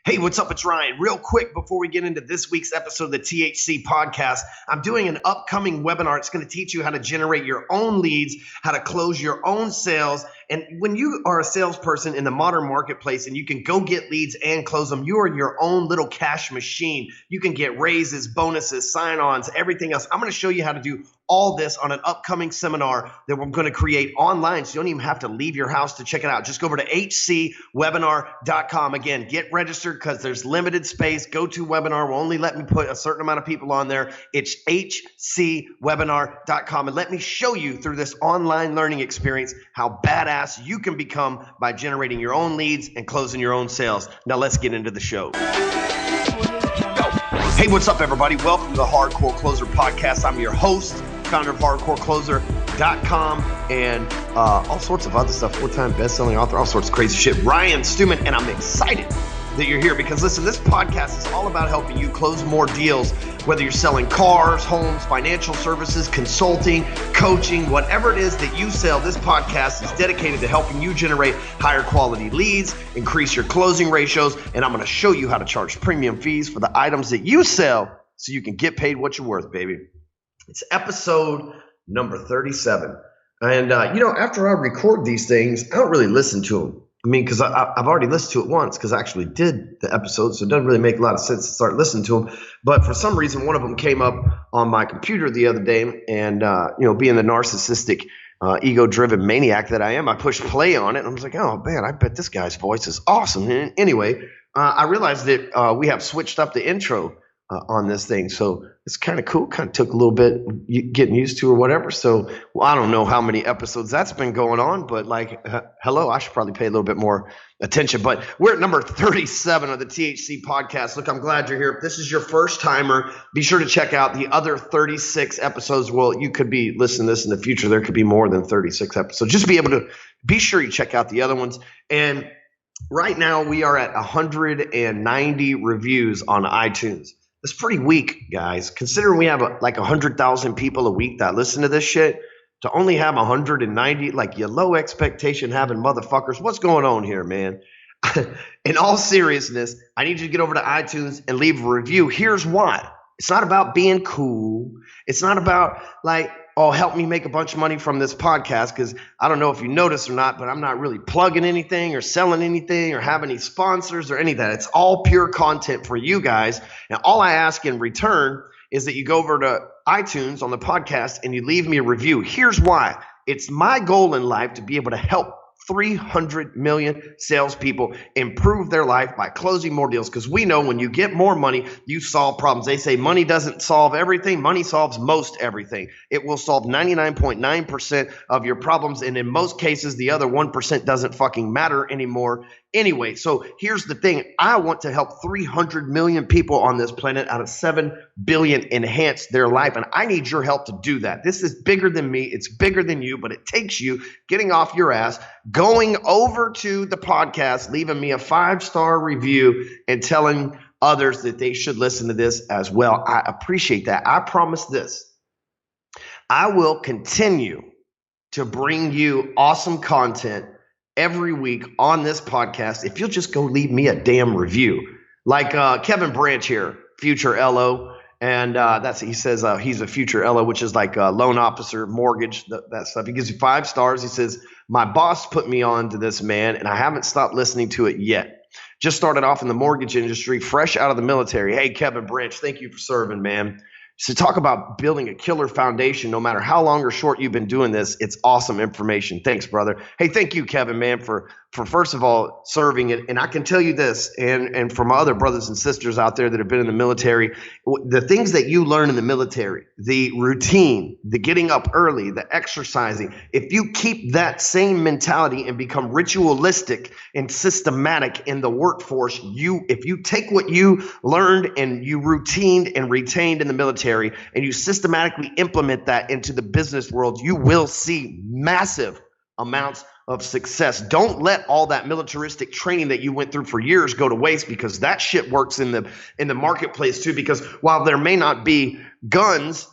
Hey, what's up? It's Ryan. Real quick, before we get into this week's episode of the THC podcast, I'm doing an upcoming webinar. It's going to teach you how to generate your own leads, how to close your own sales. And when you are a salesperson in the modern marketplace and you can go get leads and close them, you are your own little cash machine. You can get raises, bonuses, sign-ons, everything else. I'm going to show you how to do all this on an upcoming seminar that we're going to create online, so you don't even have to leave your house to check it out. Just go over to hcwebinar.com. Again, get registered because there's limited space. Go to webinar. We'll only let me put a certain amount of people on there. It's hcwebinar.com, and let me show you through this online learning experience how badass you can become by generating your own leads and closing your own sales. Now let's get into the show. Hey, what's up, everybody? Welcome to the Hardcore Closer Podcast. I'm your host, founder of hardcorecloser.com, and all sorts of other stuff, 4-time best-selling author, all sorts of crazy shit, Ryan Stewman, and I'm excited that you're here because, listen, this podcast is all about helping you close more deals, whether you're selling cars, homes, financial services, consulting, coaching, whatever it is that you sell. This podcast is dedicated to helping you generate higher quality leads, increase your closing ratios, and I'm going to show you how to charge premium fees for the items that you sell so you can get paid what you're worth, baby. It's episode number 37. And, after I record these things, I don't really listen to them. I mean, because I've already listened to it once because I actually did the episode, so it doesn't really make a lot of sense to start listening to them. But for some reason, one of them came up on my computer the other day, and, being the narcissistic, ego-driven maniac that I am, I pushed play on it, and I was like, oh, man, I bet this guy's voice is awesome. And anyway, I realized that we have switched up the intro on this thing. So it's kind of cool. Kind of took a little bit getting used to or whatever. So I don't know how many episodes that's been going on, but hello, I should probably pay a little bit more attention. But we're at number 37 of the THC podcast. Look, I'm glad you're here. If this is your first timer, be sure to check out the other 36 episodes. Well, you could be listening to this in the future. There could be more than 36 episodes. Just be sure you check out the other ones. And right now we are at 190 reviews on iTunes. It's pretty weak, guys. Considering we have 100,000 people a week that listen to this shit, to only have 190, you low expectation having motherfuckers. What's going on here, man? In all seriousness, I need you to get over to iTunes and leave a review. Here's why. It's not about being cool. It's not about help me make a bunch of money from this podcast, because I don't know if you noticed or not, but I'm not really plugging anything or selling anything or have any sponsors or any of that. It's all pure content for you guys. And all I ask in return is that you go over to iTunes on the podcast and you leave me a review. Here's why. It's my goal in life to be able to help 300 million salespeople improve their life by closing more deals, because we know when you get more money, you solve problems. They say money doesn't solve everything. Money solves most everything. It will solve 99.9% of your problems, and in most cases, the other 1% doesn't fucking matter anymore anyway. So here's the thing. I want to help 300 million people on this planet out of 7 billion enhance their life, and I need your help to do that. This is bigger than me. It's bigger than you, but it takes you getting off your ass, going over to the podcast, leaving me a 5-star review, and telling others that they should listen to this as well. I appreciate that. I promise this. I will continue to bring you awesome content every week on this podcast if you'll just go leave me a damn review. Kevin Branch here, future LO, and he says he's a future LO, which is like a loan officer, mortgage, that stuff. He gives you 5 stars. He says, my boss put me on to this, man, and I haven't stopped listening to it yet. Just started off in the mortgage industry, fresh out of the military. Hey, Kevin Branch, thank you for serving, man. So talk about building a killer foundation. No matter how long or short you've been doing this, it's awesome information. Thanks, brother. Hey, thank you, Kevin, man, for first of all serving it. And I can tell you this, and from other brothers and sisters out there that have been in the military, the things that you learn in the military, the routine, the getting up early, the exercising, if you keep that same mentality and become ritualistic and systematic in the workforce, if you take what you learned and you routined and retained in the military and you systematically implement that into the business world, you will see massive amounts of success. Don't let all that militaristic training that you went through for years go to waste, because that shit works in the marketplace too. Because while there may not be guns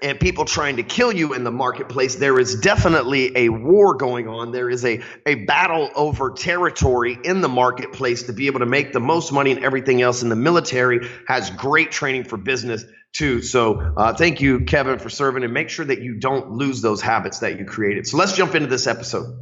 and people trying to kill you in the marketplace, there is definitely a war going on. There is a battle over territory in the marketplace to be able to make the most money and everything else. And the military has great training for business too. So thank you, Kevin, for serving, and make sure that you don't lose those habits that you created. So let's jump into this episode.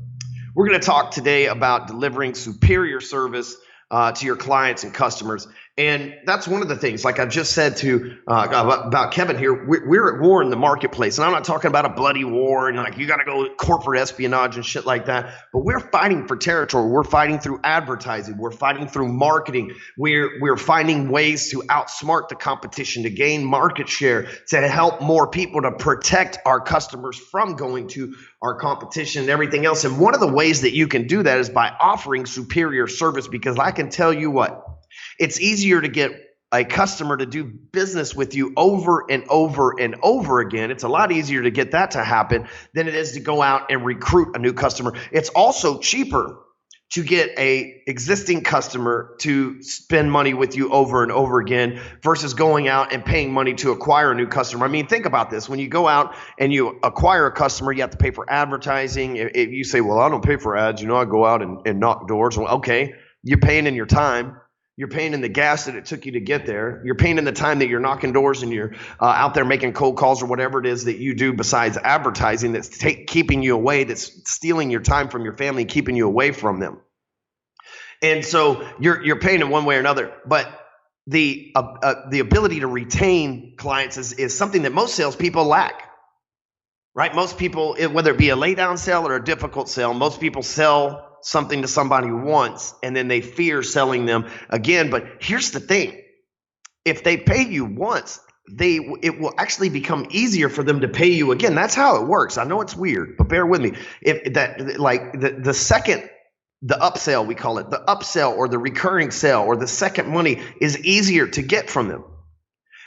We're going to talk today about delivering superior service to your clients and customers. And that's one of the things, like I just said to about Kevin here, we're at war in the marketplace. And I'm not talking about a bloody war and like you got to go corporate espionage and shit like that. But we're fighting for territory. We're fighting through advertising. We're fighting through marketing. We're finding ways to outsmart the competition, to gain market share, to help more people, to protect our customers from going to our competition and everything else. And one of the ways that you can do that is by offering superior service, because I can tell you what, it's easier to get a customer to do business with you over and over and over again. It's a lot easier to get that to happen than it is to go out and recruit a new customer. It's also cheaper to get a existing customer to spend money with you over and over again versus going out and paying money to acquire a new customer. I mean, think about this. When you go out and you acquire a customer, you have to pay for advertising. If you say, well, I don't pay for ads, I go out and knock doors. Well, okay, you're paying in your time. You're paying in the gas that it took you to get there. You're paying in the time that you're knocking doors and you're out there making cold calls or whatever it is that you do besides advertising that's keeping you away, that's stealing your time from your family, keeping you away from them. And so you're paying in one way or another. But the ability to retain clients is something that most salespeople lack, right? Most people, whether it be a lay down sale or a difficult sale, most people sell something to somebody once and then they fear selling them again. But here's the thing. If they pay you once, it will actually become easier for them to pay you again. That's how it works. I know it's weird, but bear with me. If that, like the second, the upsell, we call it the upsell or the recurring sale or the second money is easier to get from them.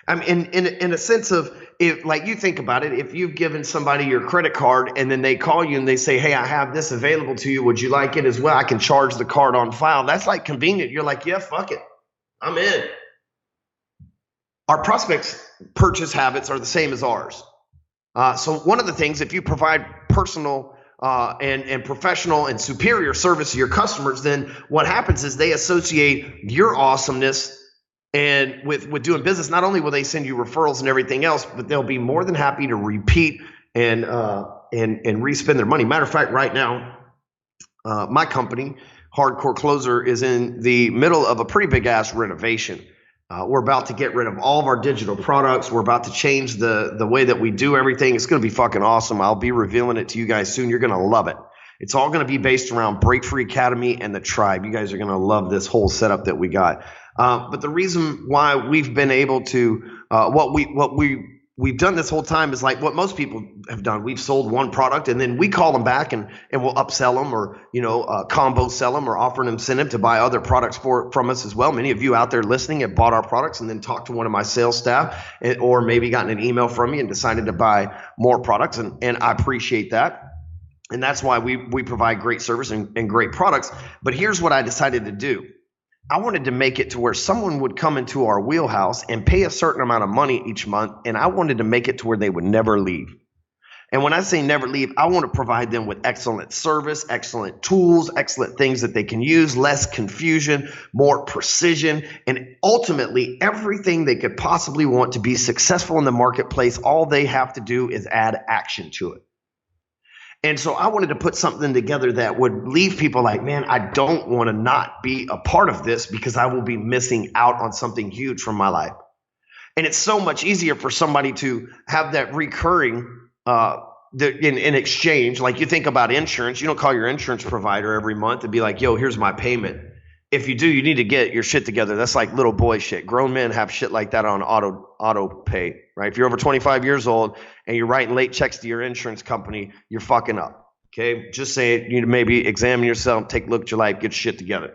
I mean, in a sense of, if like you think about it, if you've given somebody your credit card and then they call you and they say, hey, I have this available to you. Would you like it as well? I can charge the card on file. That's like convenient. You're like, yeah, fuck it. I'm in. Our prospects' purchase habits are the same as ours. So one of the things, if you provide personal and professional and superior service to your customers, then what happens is they associate your awesomeness and with doing business. Not only will they send you referrals and everything else, but they'll be more than happy to repeat and re-spend their money. Matter of fact, right now, my company, Hardcore Closer, is in the middle of a pretty big ass renovation. We're about to get rid of all of our digital products. We're about to change the way that we do everything. It's going to be fucking awesome. I'll be revealing it to you guys soon. You're going to love it. It's all going to be based around Break Free Academy and the Tribe. You guys are going to love this whole setup that we got. But the reason why we've been able to, we've done this whole time is like what most people have done. We've sold one product and then we call them back and we'll upsell them or, combo sell them or offer an incentive to buy other products from us as well. Many of you out there listening have bought our products and then talked to one of my sales staff or maybe gotten an email from me and decided to buy more products. And I appreciate that. And that's why we provide great service and great products. But here's what I decided to do. I wanted to make it to where someone would come into our wheelhouse and pay a certain amount of money each month. And I wanted to make it to where they would never leave. And when I say never leave, I want to provide them with excellent service, excellent tools, excellent things that they can use, less confusion, more precision, and ultimately everything they could possibly want to be successful in the marketplace. All they have to do is add action to it. And so I wanted to put something together that would leave people like, man, I don't want to not be a part of this because I will be missing out on something huge from my life. And it's so much easier for somebody to have that recurring in exchange. Like you think about insurance, you don't call your insurance provider every month and be like, yo, here's my payment. If you do, you need to get your shit together. That's like little boy shit. Grown men have shit like that on auto pay, right? If you're over 25 years old and you're writing late checks to your insurance company, you're fucking up. Okay, just say it. You need to maybe examine yourself, take a look at your life, get your shit together.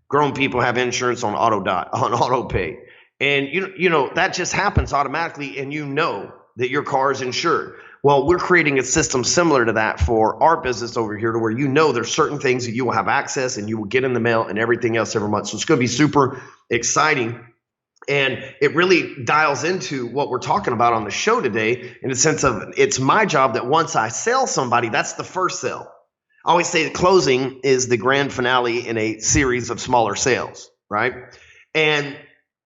Grown people have insurance on auto pay, and you know that just happens automatically, and you know that your car is insured. Well, we're creating a system similar to that for our business over here, to where there's certain things that you will have access and you will get in the mail and everything else every month. So it's going to be super exciting. And it really dials into what we're talking about on the show today in the sense of it's my job that once I sell somebody, that's the first sale. I always say the closing is the grand finale in a series of smaller sales, right? And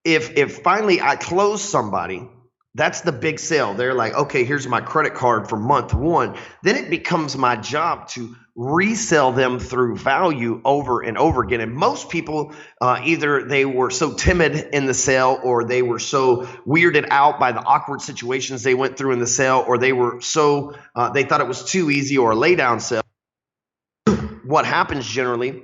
if finally I close somebody, that's the big sale. They're like, okay, here's my credit card for month one. Then it becomes my job to resell them through value over and over again. And most people, either they were so timid in the sale, or they were so weirded out by the awkward situations they went through in the sale, or they were so, they thought it was too easy or a lay down sale. What happens generally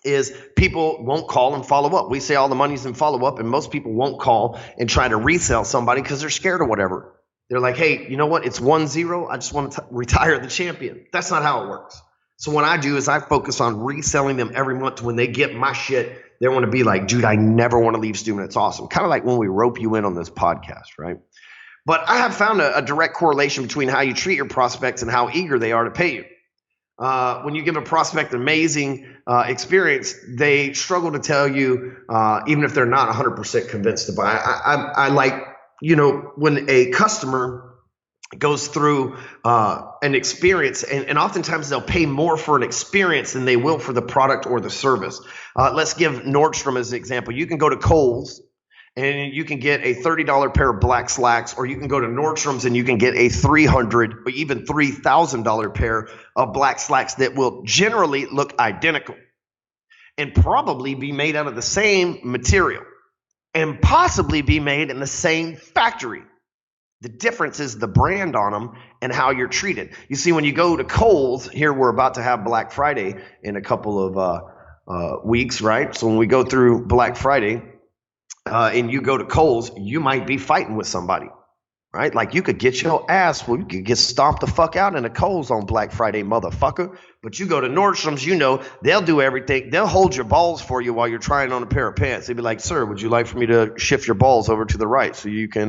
is people won't call and follow up. We say all the money's in follow up, and most people won't call and try to resell somebody because they're scared or whatever. They're like, hey, you know what? It's 1-0. I just want to retire the champion. That's not how it works. So what I do is I focus on reselling them every month. When they get my shit, they want to be like, dude, I never want to leave Stewman. It's awesome. Kind of like when we rope you in on this podcast, right? But I have found a direct correlation between how you treat your prospects and how eager they are to pay you. When you give a prospect an amazing experience, they struggle to tell you, even if they're not 100% convinced to buy. I like, when a customer goes through an experience, and oftentimes they'll pay more for an experience than they will for the product or the service. Let's give Nordstrom as an example. You can go to Kohls and you can get a $30 pair of black slacks, or you can go to Nordstroms and you can get a $300 or even $3,000 pair of black slacks that will generally look identical and probably be made out of the same material and possibly be made in the same factory. The difference is the brand on them and how you're treated. You see, when you go to Kohls, here we're about to have Black Friday in a couple of weeks, right? So when we go through Black Friday, and you go to Kohls, you might be fighting with somebody, right? Like you could get your ass, you could get stomped the fuck out in a Kohls on Black Friday, motherfucker. But you go to Nordstrom's, they'll do everything. They'll hold your balls for you while you're trying on a pair of pants. They'd be like, sir, would you like for me to shift your balls over to the right so you can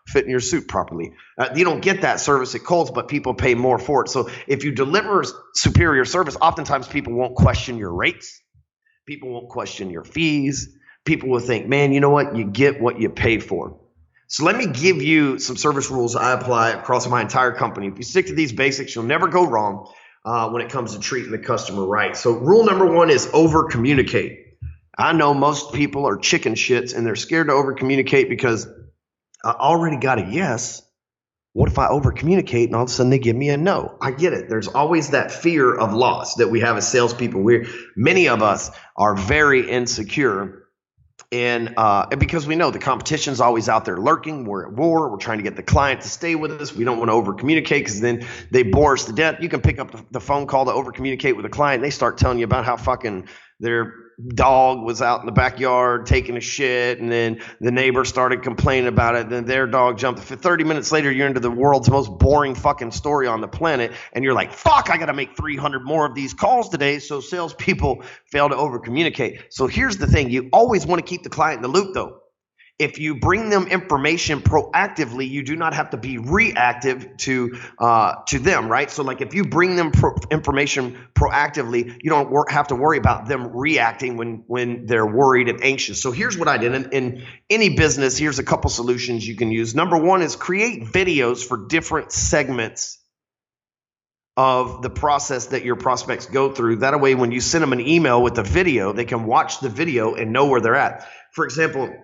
fit in your suit properly? You don't get that service at Kohls, but people pay more for it. So if you deliver superior service, oftentimes people won't question your rates. People won't question your fees. People will think, man, you know what? You get what you pay for. So let me give you some service rules I apply across my entire company. If you stick to these basics, you'll never go wrong when it comes to treating the customer right. So rule number one is over communicate. I know most people are chicken shits and they're scared to over communicate because I already got a yes. What if I over communicate and all of a sudden they give me a no? I get it. There's always that fear of loss that we have as salespeople. Many of us are very insecure. And because we know the competition's always out there lurking, we're at war. We're trying to get the client to stay with us. We don't want to over communicate because then they bore us to death. You can pick up the phone call to over communicate with a client. And they start telling you about how fucking their dog was out in the backyard taking a shit, and then the neighbor started complaining about it. Then their dog jumped. 30 minutes later, you're into the world's most boring fucking story on the planet, and you're like, fuck, I got to make 300 more of these calls today. So salespeople fail to over communicate. So here's the thing. You always want to keep the client in the loop, though. If you bring them information proactively, you do not have to be reactive to them, right? So like if you bring them information proactively, you don't have to worry about them reacting when they're worried and anxious. So here's what I did. In any business, here's a couple solutions you can use. Number one is create videos for different segments of the process that your prospects go through. That way, when you send them an email with a video, they can watch the video and know where they're at. For example,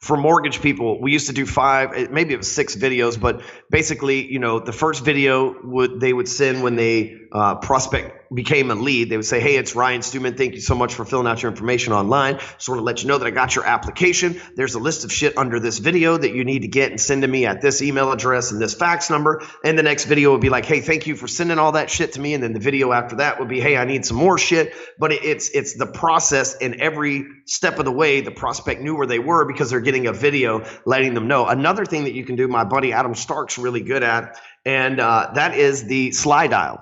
for mortgage people, we used to do 5, maybe it was 6 videos, but basically, the first video they would send when they prospect became a lead. They would say, hey, it's Ryan Stewman. Thank you so much for filling out your information online. Just want to let you know that I got your application. There's a list of shit under this video that you need to get and send to me at this email address and this fax number. And the next video would be like, hey, thank you for sending all that shit to me. And then the video after that would be, hey, I need some more shit. But it's the process, and every step of the way, the prospect knew where they were because they're getting a video letting them know. Another thing that you can do, my buddy Adam Stark's really good at, and that is the slide dial.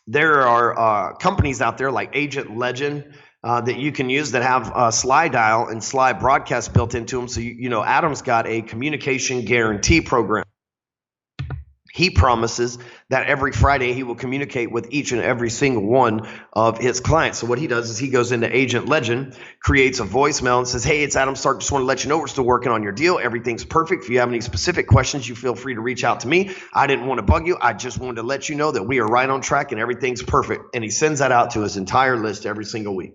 There are companies out there like Agent Legend that you can use that have slide dial and slide broadcast built into them. So, Adam's got a communication guarantee program. He promises that every Friday he will communicate with each and every single one of his clients. So what he does is he goes into Agent Legend, creates a voicemail and says, hey, it's Adam Stark. Just want to let you know we're still working on your deal. Everything's perfect. If you have any specific questions, you feel free to reach out to me. I didn't want to bug you. I just wanted to let you know that we are right on track and everything's perfect. And he sends that out to his entire list every single week.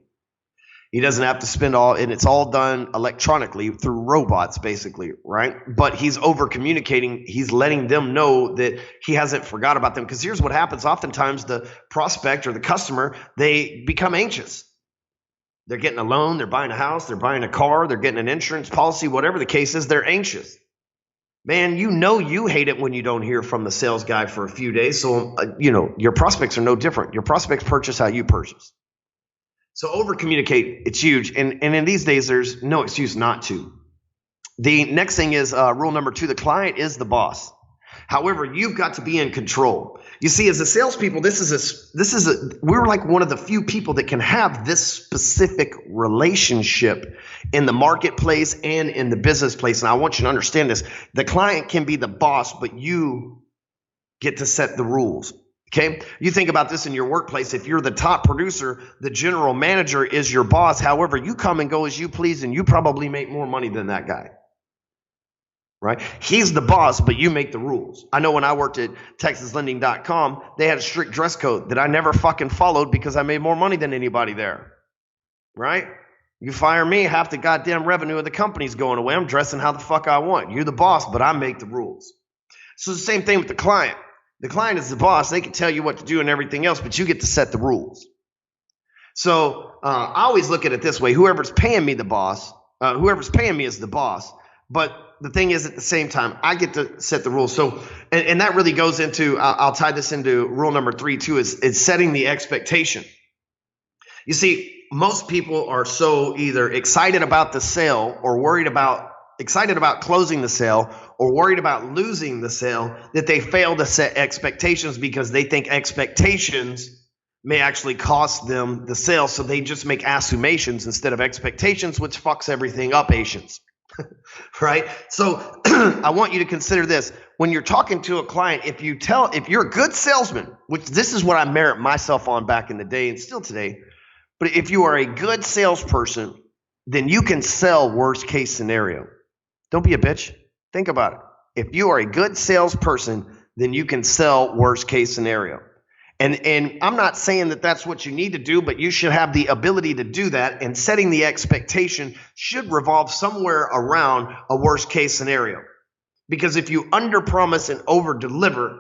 He doesn't have to spend and it's all done electronically through robots, basically, right? But he's over communicating. He's letting them know that he hasn't forgot about them. Because here's what happens. Oftentimes the prospect or the customer, they become anxious. They're getting a loan, they're buying a house, they're buying a car, they're getting an insurance policy, whatever the case is, they're anxious. Man, you hate it when you don't hear from the sales guy for a few days. So, your prospects are no different. Your prospects purchase how you purchase. So over communicate, it's huge. And in these days, there's no excuse not to. The next thing is rule number 2, the client is the boss. However, you've got to be in control. You see, as a salespeople, we're like one of the few people that can have this specific relationship in the marketplace and in the business place. And I want you to understand this. The client can be the boss, but you get to set the rules. Okay, you think about this in your workplace. If you're the top producer, the general manager is your boss. However, you come and go as you please, and you probably make more money than that guy, right? He's the boss, but you make the rules. I know when I worked at TexasLending.com, they had a strict dress code that I never fucking followed because I made more money than anybody there, right? You fire me, half the goddamn revenue of the company's going away. I'm dressing how the fuck I want. You're the boss, but I make the rules. So the same thing with the client. The client is the boss. They can tell you what to do and everything else, but you get to set the rules. So I always look at it this way. Whoever's paying me is the boss. But the thing is, at the same time, I get to set the rules. So, and that really goes into, I'll tie this into rule number 3 too, is setting the expectation. You see, most people are so either excited about the sale or excited about closing the sale or worried about losing the sale that they fail to set expectations because they think expectations may actually cost them the sale. So they just make assumptions instead of expectations, which fucks everything up, Asians. Right? So I want you to consider this. When you're talking to a client, if you're a good salesman, which this is what I merit myself on back in the day and still today, but if you are a good salesperson, then you can sell worst case scenario. Don't be a bitch. Think about it. If you are a good salesperson, then you can sell worst case scenario. And I'm not saying that that's what you need to do, but you should have the ability to do that. And setting the expectation should revolve somewhere around a worst case scenario. Because if you underpromise and overdeliver,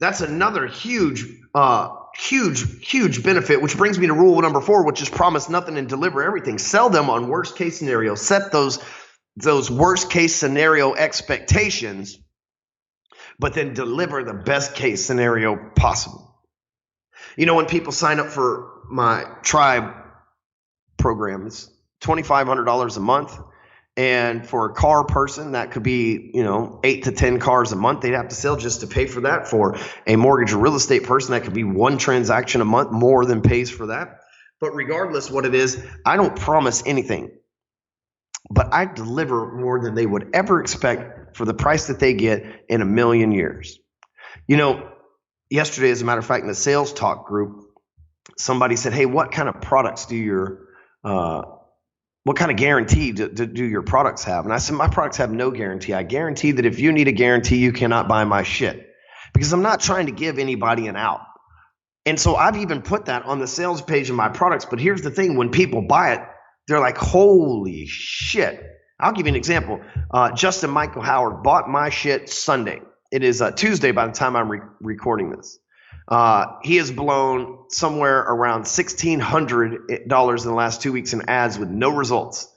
that's another huge benefit, which brings me to rule number 4, which is promise nothing and deliver everything. Sell them on worst case scenario. Set those worst case scenario expectations, but then deliver the best case scenario possible. You know, when people sign up for my tribe program, it's $2,500 a month. And for a car person, that could be, 8 to 10 cars a month they'd have to sell just to pay for that. For a mortgage or real estate person, that could be 1 transaction a month, more than pays for that. But regardless what it is, I don't promise anything. But I deliver more than they would ever expect for the price that they get in a million years. Yesterday, as a matter of fact, in the sales talk group, somebody said, hey, what kind of products what kind of guarantee do your products have? And I said, my products have no guarantee. I guarantee that if you need a guarantee, you cannot buy my shit, because I'm not trying to give anybody an out. And so I've even put that on the sales page of my products. But here's the thing. When people buy it, they're like, holy shit. I'll give you an example. Justin Michael Howard bought my shit Sunday. It is Tuesday by the time I'm recording this. He has blown somewhere around $1,600 in the last 2 weeks in ads with no results.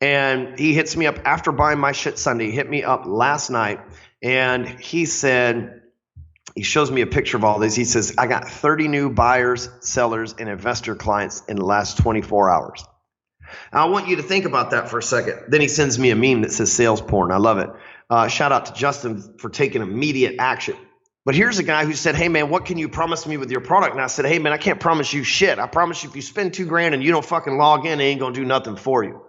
And he hits me up after buying my shit Sunday. He hit me up last night and he said, he shows me a picture of all this. He says, I got 30 new buyers, sellers, and investor clients in the last 24 hours. Now, I want you to think about that for a second. Then he sends me a meme that says sales porn. I love it. Shout out to Justin for taking immediate action. But here's a guy who said, hey, man, what can you promise me with your product? And I said, hey, man, I can't promise you shit. I promise you if you spend $2,000 and you don't fucking log in, it ain't going to do nothing for you.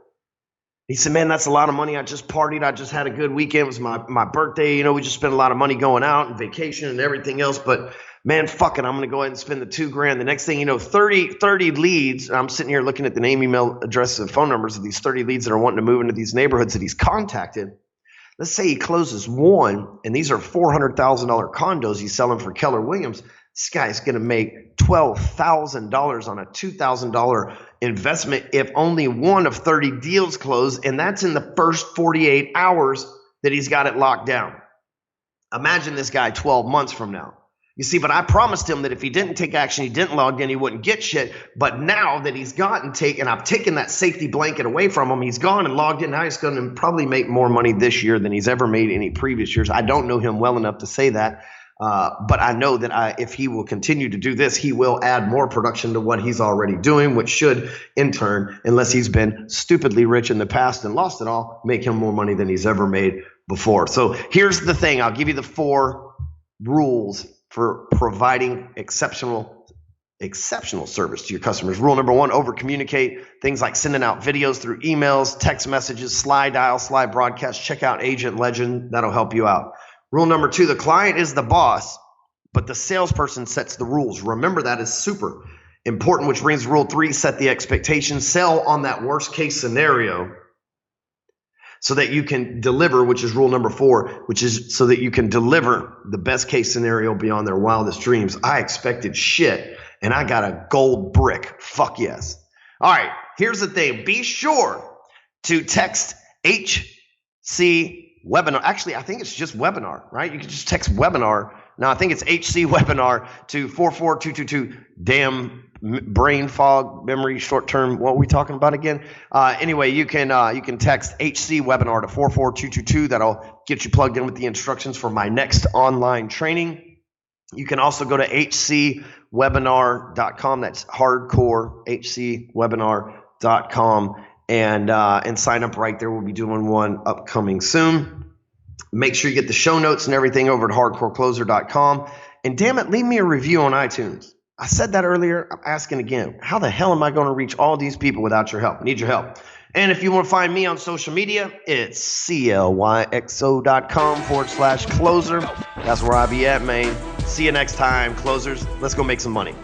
He said, man, that's a lot of money. I just partied. I just had a good weekend. It was my birthday. You know, we just spent a lot of money going out and vacation and everything else. But man, fuck it. I'm going to go ahead and spend the $2,000. The next thing you know, 30 leads. I'm sitting here looking at the name, email, address, and phone numbers of these 30 leads that are wanting to move into these neighborhoods that he's contacted. Let's say he closes one, and these are $400,000 condos he's selling for Keller Williams. This guy's going to make $12,000 on a $2,000 investment if only one of 30 deals close, and that's in the first 48 hours that he's got it locked down. Imagine this guy 12 months from now. You see, but I promised him that if he didn't take action, he didn't log in, he wouldn't get shit. But now that he's gotten taken, I've taken that safety blanket away from him. He's gone and logged in. Now he's going to probably make more money this year than he's ever made any previous years. I don't know him well enough to say that. But I know that if he will continue to do this, he will add more production to what he's already doing, which should, in turn, unless he's been stupidly rich in the past and lost it all, make him more money than he's ever made before. So here's the thing. I'll give you the 4 rules for providing exceptional service to your customers. Rule number 1, over communicate. Things like sending out videos through emails, text messages, slide dial, slide broadcast. Check out Agent Legend. That'll help you out. Rule number 2, the client is the boss, but the salesperson sets the rules. Remember, that is super important, which brings rule 3, set the expectations. Sell on that worst case scenario so that you can deliver, which is rule number 4, which is so that you can deliver the best case scenario beyond their wildest dreams. I expected shit, and I got a gold brick. Fuck yes. All right, here's the thing. Be sure to text HC Webinar. Actually, I think it's just webinar, right? You can just text webinar. Now, I think it's HC Webinar to 44222. Damn brain fog, memory, short term. What are we talking about again? Anyway, you can text HC Webinar to 44222. That'll get you plugged in with the instructions for my next online training. You can also go to hcwebinar.com. That's hardcore, hcwebinar.com. And sign up right there. We'll be doing one upcoming soon. Make sure you get the show notes and everything over at hardcorecloser.com. And damn it, leave me a review on iTunes. I said that earlier. I'm asking again. How the hell am I going to reach all these people without your help? I need your help. And if you want to find me on social media, it's clyxo.com/closer. That's where I be at, man. See you next time, closers. Let's go make some money.